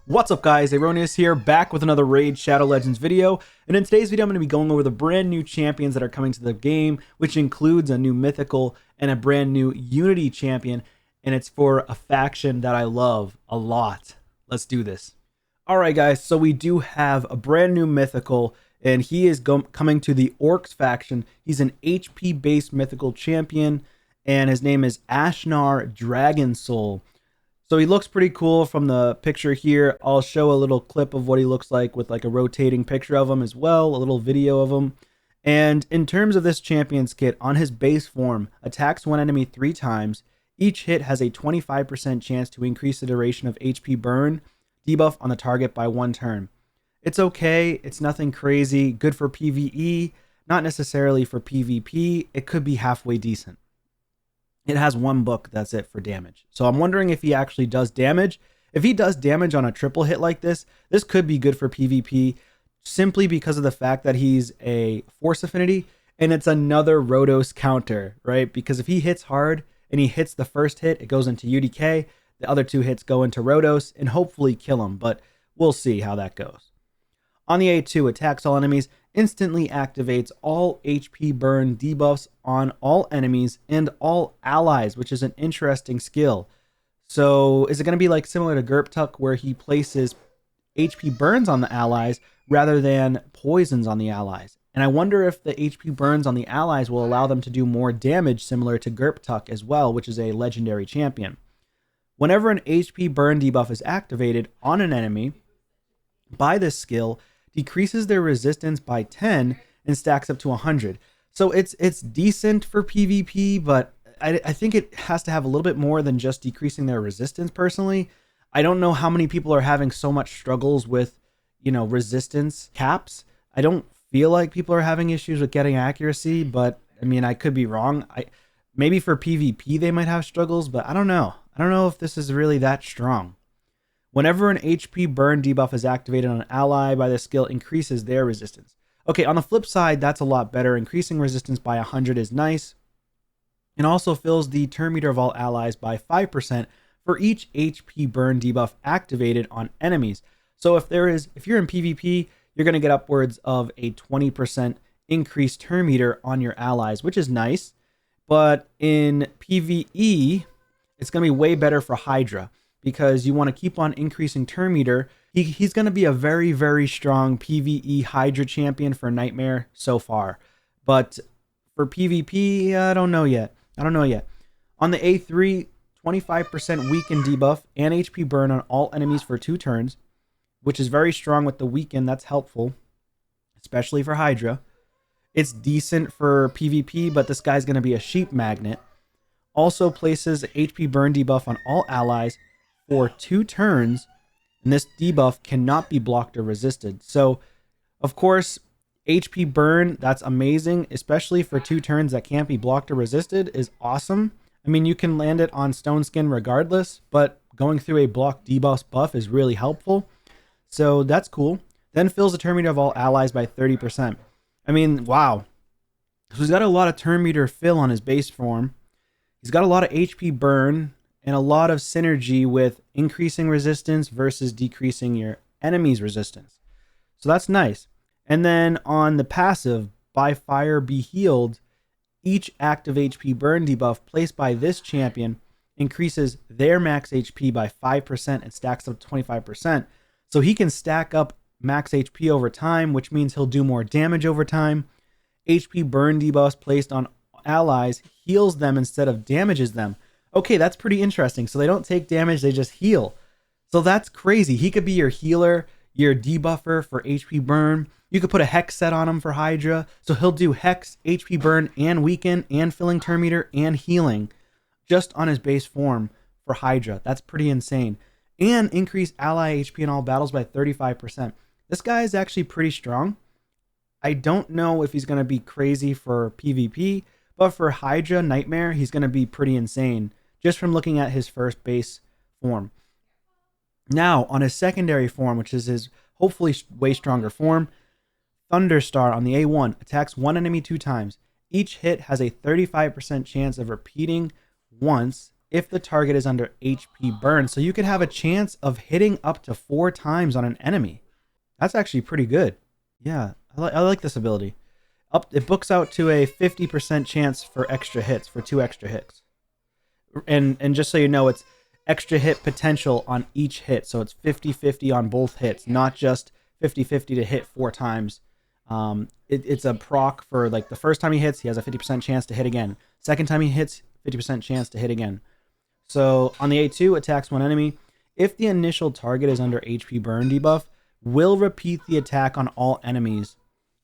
What's up guys, Erroneous here, back with another Raid Shadow Legends video, and in today's video I'm going to be going over the brand new champions that are coming to the game, which includes a new mythical and a brand new Unity champion, and it's for a faction that I love a lot. Let's do this. Alright guys, so we do have a brand new mythical, and he is coming to the Orcs faction. He's an HP based mythical champion, and his name is Ashnar Dragonsoul. So he looks pretty cool from the picture here. I'll show a little clip of what he looks like with like a rotating picture of him as well, a little video of him. And in terms of this champion's kit, on his base form, attacks one enemy 3 times. Each hit has a 25% chance to increase the duration of HP burn debuff on the target by 1 turn. It's okay, it's nothing crazy, good for PvE, not necessarily for PvP. It could be halfway decent. It has 1 book, that's it for damage. So I'm wondering if he actually does damage. If he does damage on a triple hit like this, this could be good for PvP simply because of the fact that he's a force affinity and it's another Rotos counter, right? Because if he hits hard and he hits the first hit, it goes into UDK, the other 2 hits go into Rotos and hopefully kill him, but we'll see how that goes. On the A2, attacks all enemies, instantly activates all HP burn debuffs on all enemies and all allies, which is an interesting skill. So is it going to be like similar to Gerptuck where he places HP burns on the allies rather than poisons on the allies? And I wonder if the HP burns on the allies will allow them to do more damage similar to Gerptuck as well, which is a legendary champion. Whenever an HP burn debuff is activated on an enemy by this skill, decreases their resistance by 10 and stacks up to 100. So it's decent for PvP, but I think it has to have a little bit more than just decreasing their resistance personally. I don't know how many people are having so much struggles with, resistance caps. I don't feel like people are having issues with getting accuracy, but I mean, I could be wrong. Maybe for PvP they might have struggles, but I don't know. I don't know if this is really that strong. Whenever an HP burn debuff is activated on an ally by the skill, increases their resistance. Okay, on the flip side, that's a lot better. Increasing resistance by 100 is nice. And also fills the turn meter of all allies by 5% for each HP burn debuff activated on enemies. So if you're in PvP, you're going to get upwards of a 20% increased turn meter on your allies, which is nice. But in PvE, it's going to be way better for Hydra, because you want to keep on increasing turn meter. He's going to be a very, very strong PvE Hydra champion for Nightmare so far. But for PvP, I don't know yet. On the A3, 25% weaken debuff and HP burn on all enemies for 2 turns, which is very strong with the weaken. That's helpful, especially for Hydra. It's decent for PvP, but this guy's going to be a sheep magnet. Also places HP burn debuff on all allies for 2 turns, and this debuff cannot be blocked or resisted. So, of course, HP burn, that's amazing, especially for 2 turns that can't be blocked or resisted is awesome. I mean, you can land it on Stone Skin regardless, but going through a block debuff buff is really helpful. So that's cool. Then fills the turn meter of all allies by 30%. I mean, wow. So he's got a lot of turn meter fill on his base form. He's got a lot of HP burn and a lot of synergy with increasing resistance versus decreasing your enemy's resistance. So that's nice. And then on the passive, by fire be healed, each active HP burn debuff placed by this champion increases their max HP by 5% and stacks up to 25%. So he can stack up max HP over time, which means he'll do more damage over time. HP burn debuffs placed on allies heals them instead of damages them. Okay, that's pretty interesting. So they don't take damage, they just heal. So that's crazy. He could be your healer, your debuffer for HP burn. You could put a Hex set on him for Hydra. So he'll do Hex, HP burn, and weaken, and filling turn meter, and healing just on his base form for Hydra. That's pretty insane. And increase ally HP in all battles by 35%. This guy is actually pretty strong. I don't know if he's going to be crazy for PvP, but for Hydra Nightmare, he's going to be pretty insane just from looking at his first base form. Now, on his secondary form, which is his hopefully way stronger form, Thunderstar on the A1 attacks one enemy 2 times. Each hit has a 35% chance of repeating once if the target is under HP burn. So you could have a chance of hitting up to 4 times on an enemy. That's actually pretty good. Yeah, I like this ability. It books out to a 50% chance for extra hits, for 2 extra hits. And just so you know, it's extra hit potential on each hit. So it's 50-50 on both hits, not just 50-50 to hit 4 times. It's a proc for like the first time he hits, he has a 50% chance to hit again. Second time he hits, 50% chance to hit again. So on the A2, attacks one enemy. If the initial target is under HP burn debuff, will repeat the attack on all enemies.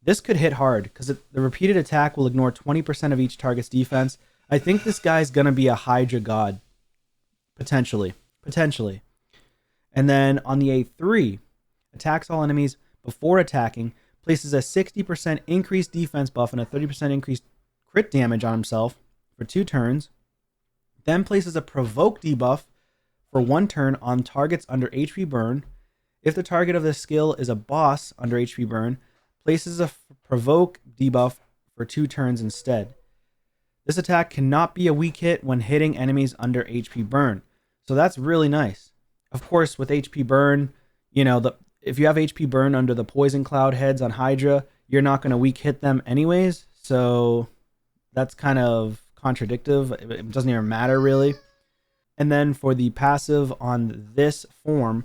This could hit hard because the repeated attack will ignore 20% of each target's defense. I think this guy's going to be a Hydra god. Potentially. And then on the A3, attacks all enemies before attacking, places a 60% increased defense buff and a 30% increased crit damage on himself for 2 turns. Then places a provoke debuff for 1 turn on targets under HP burn. If the target of this skill is a boss under HP burn, places a provoke debuff for 2 turns instead. This attack cannot be a weak hit when hitting enemies under HP burn. So that's really nice. Of course, with HP burn, you know, if you have HP burn under the poison cloud heads on Hydra, you're not going to weak hit them anyways. So that's kind of contradictive. It doesn't even matter really. And then for the passive on this form,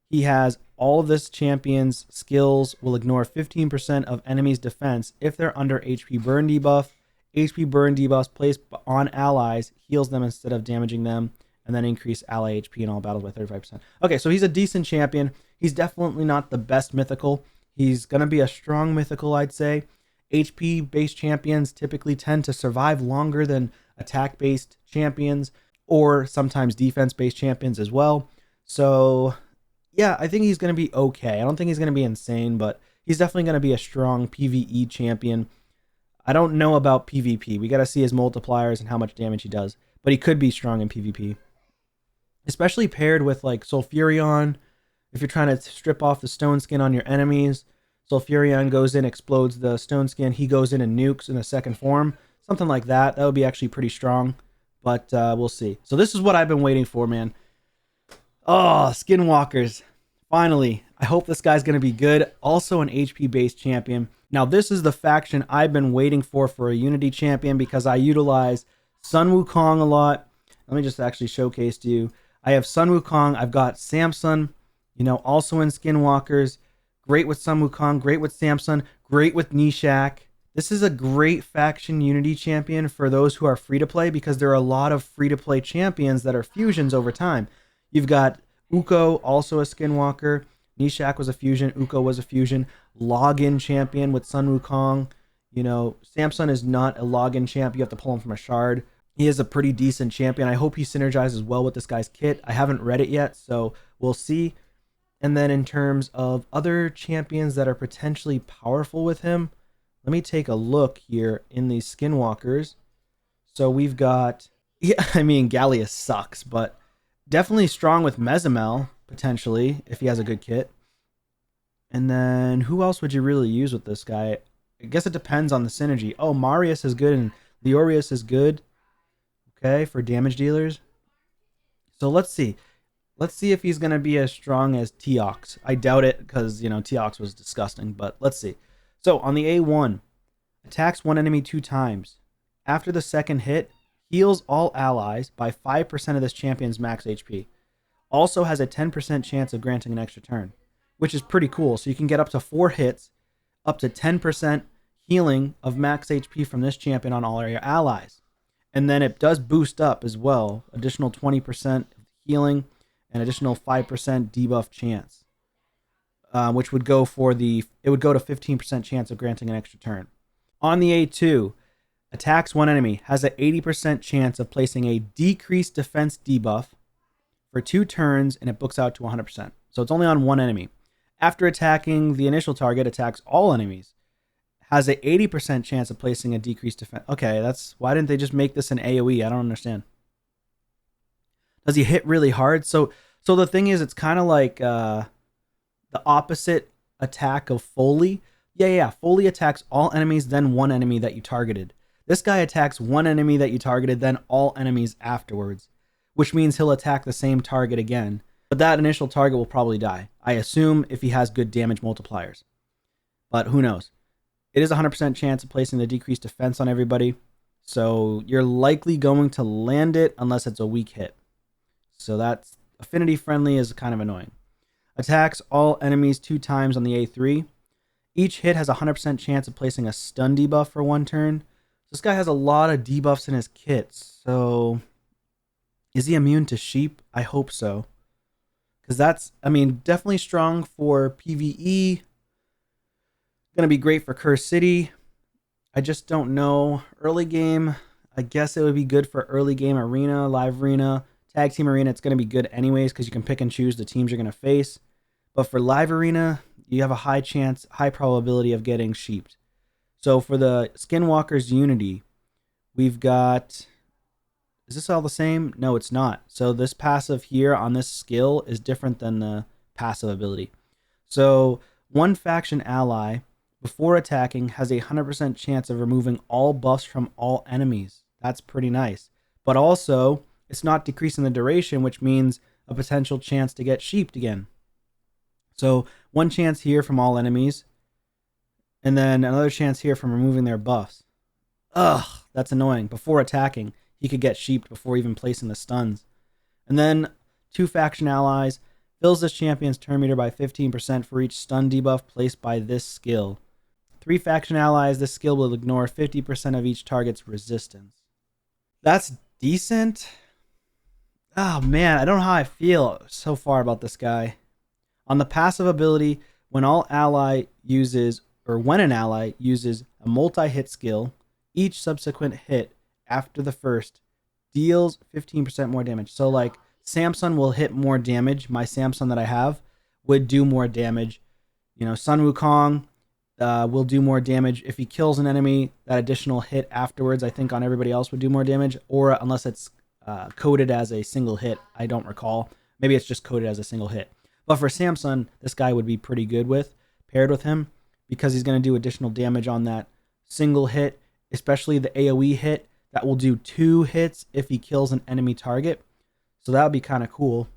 he has all of this champion's skills will ignore 15% of enemies' defense if they're under HP burn debuff. HP burn debuffs placed on allies heals them instead of damaging them, and then increase ally HP in all battles by 35%. Okay, so he's a decent champion. He's definitely not the best mythical. He's going to be a strong mythical, I'd say. HP-based champions typically tend to survive longer than attack-based champions, or sometimes defense-based champions as well. So yeah, I think he's going to be okay. I don't think he's going to be insane, but he's definitely going to be a strong PvE champion. I don't know about PvP. We got to see his multipliers and how much damage he does, but he could be strong in PvP. Especially paired with like Sulfurion. If you're trying to strip off the stone skin on your enemies, Sulfurion goes in, explodes the stone skin. He goes in and nukes in a second form. Something like that. That would be actually pretty strong, but we'll see. So this is what I've been waiting for, man. Oh, Skinwalkers. Finally. I hope this guy's going to be good. Also an HP-based champion. Now, this is the faction I've been waiting for a Unity champion because I utilize Sun Wukong a lot. Let me just actually showcase to you. I have Sun Wukong. I've got Samson, you know, also in Skinwalkers. Great with Sun Wukong. Great with Samson. Great with Nishak. This is a great faction Unity champion for those who are free-to-play because there are a lot of free-to-play champions that are fusions over time. You've got Uko, also a Skinwalker. Nishak was a fusion. Uko was a fusion. Login champion with Sun Wukong. You know, Samson is not a login champ. You have to pull him from a shard. He is a pretty decent champion. I hope he synergizes well with this guy's kit. I haven't read it yet, so we'll see. And then in terms of other champions that are potentially powerful with him, let me take a look here in these Skinwalkers. So we've got, yeah, I mean, Gallius sucks, but definitely strong with Mezimel, potentially, if he has a good kit. And then who else would you really use with this guy? I guess it depends on the synergy. Oh, Marius is good and Leorius is good. Okay, for damage dealers. So let's see. Let's see if he's going to be as strong as Teox. I doubt it because, you know, Teox was disgusting, but let's see. So on the A1, attacks one enemy 2 times. After the second hit, heals all allies by 5% of this champion's max HP. Also has a 10% chance of granting an extra turn, which is pretty cool. So you can get up to 4 hits, up to 10% healing of max HP from this champion on all your allies. And then it does boost up as well, additional 20% healing and additional 5% debuff chance, which would go for it would go to 15% chance of granting an extra turn. On the A2, attacks one enemy, has an 80% chance of placing a decreased defense debuff for 2 turns, and it books out to 100%. So it's only on one enemy. After attacking the initial target, attacks all enemies. Has a 80% chance of placing a decreased defense. Okay, why didn't they just make this an AoE? I don't understand. Does he hit really hard? So the thing is, it's kind of like the opposite attack of Foley. Yeah. Foley attacks all enemies, then one enemy that you targeted. This guy attacks one enemy that you targeted, then all enemies afterwards. which means he'll attack the same target again. But that initial target will probably die, I assume, if he has good damage multipliers. But who knows? It is a 100% chance of placing the decreased defense on everybody. So you're likely going to land it unless it's a weak hit. So that's affinity friendly is kind of annoying. Attacks all enemies 2 times on the A3. Each hit has a 100% chance of placing a stun debuff for 1 turn. This guy has a lot of debuffs in his kit. So is he immune to sheep? I hope so. Because that's, I mean, definitely strong for PvE. Going to be great for Curse City. I just don't know. Early game, I guess it would be good for early game arena, live arena, tag team arena. It's going to be good anyways because you can pick and choose the teams you're going to face. But for live arena, you have a high chance, high probability of getting sheeped. So for the Skinwalker's Unity, we've got... Is this all the same? No, it's not. So this passive here on this skill is different than the passive ability. So one faction ally, before attacking, has a 100% chance of removing all buffs from all enemies. That's pretty nice. But also, it's not decreasing the duration, which means a potential chance to get sheeped again. So one chance here from all enemies, and then another chance here from removing their buffs. Ugh, that's annoying. Before attacking, he could get sheeped before even placing the stuns. And then 2 faction allies, fills this champion's turn meter by 15% for each stun debuff placed by this skill. 3 faction allies, this skill will ignore 50% of each target's resistance. That's decent. Oh man, I don't know how I feel so far about this guy. On the passive ability, when an ally uses a multi-hit skill, each subsequent hit after the first deals 15% more damage. So like Samson will hit more damage. My Samson that I have would do more damage. You know, Sun Wukong will do more damage. If he kills an enemy, that additional hit afterwards, I think on everybody else would do more damage. Or unless it's coded as a single hit, I don't recall. Maybe it's just coded as a single hit. But for Samson, this guy would be pretty good paired with him, because he's going to do additional damage on that single hit, especially the AoE hit that will do 2 hits if he kills an enemy target. So that would be kind of cool.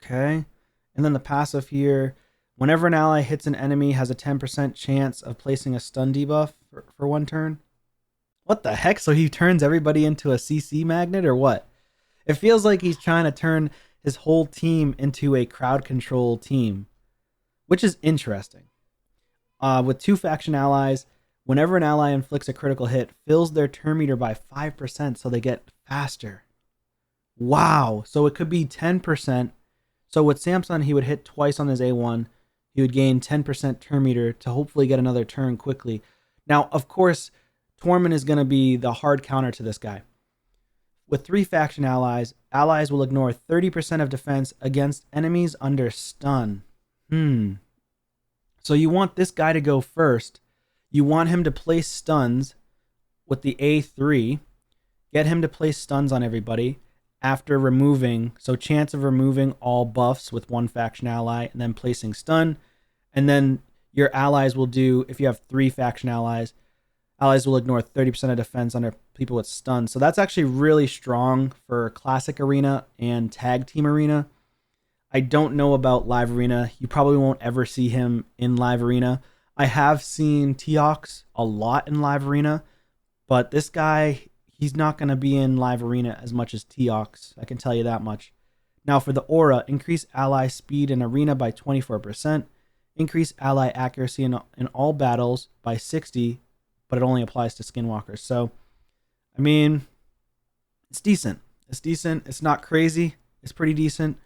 Okay. And then the passive here, whenever an ally hits an enemy, has a 10% chance of placing a stun debuff for 1 turn. What the heck? So he turns everybody into a CC magnet or what? It feels like he's trying to turn his whole team into a crowd control team, which is interesting. With 2 faction allies, whenever an ally inflicts a critical hit, fills their turn meter by 5% so they get faster. Wow. So it could be 10%. So with Samson, he would hit twice on his A1. He would gain 10% turn meter to hopefully get another turn quickly. Now, of course, Tormund is going to be the hard counter to this guy. With 3 faction allies, allies will ignore 30% of defense against enemies under stun. So you want this guy to go first. You want him to place stuns with the A3. Get him to place stuns on everybody after removing, so chance of removing all buffs with 1 faction ally and then placing stun. And then your allies will do, if you have 3 faction allies will ignore 30% of defense under people with stun. So that's actually really strong for classic arena and tag team arena. I don't know about live arena. You probably won't ever see him in live arena. I have seen Teox a lot in live arena, but this guy, he's not going to be in live arena as much as Teox. I can tell you that much. Now for the aura, increase ally speed in arena by 24%, increase ally accuracy in all battles by 60%, but it only applies to Skinwalkers. So, I mean, it's decent. It's decent. It's not crazy. It's pretty decent.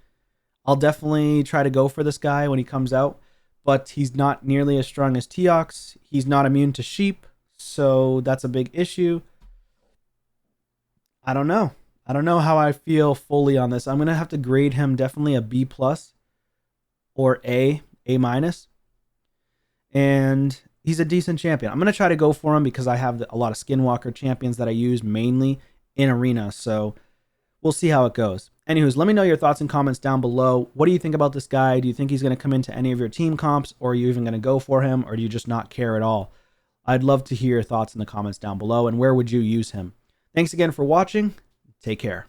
I'll definitely try to go for this guy when he comes out, but he's not nearly as strong as Teox. He's not immune to sheep, so that's a big issue. I don't know. I don't know how I feel fully on this. I'm going to have to grade him definitely a B+ or A-. And he's a decent champion. I'm going to try to go for him because I have a lot of Skinwalker champions that I use mainly in arena. So we'll see how it goes. Anywho's, let me know your thoughts and comments down below. What do you think about this guy? Do you think he's going to come into any of your team comps, or are you even going to go for him, or do you just not care at all? I'd love to hear your thoughts in the comments down below, and where would you use him? Thanks again for watching. Take care.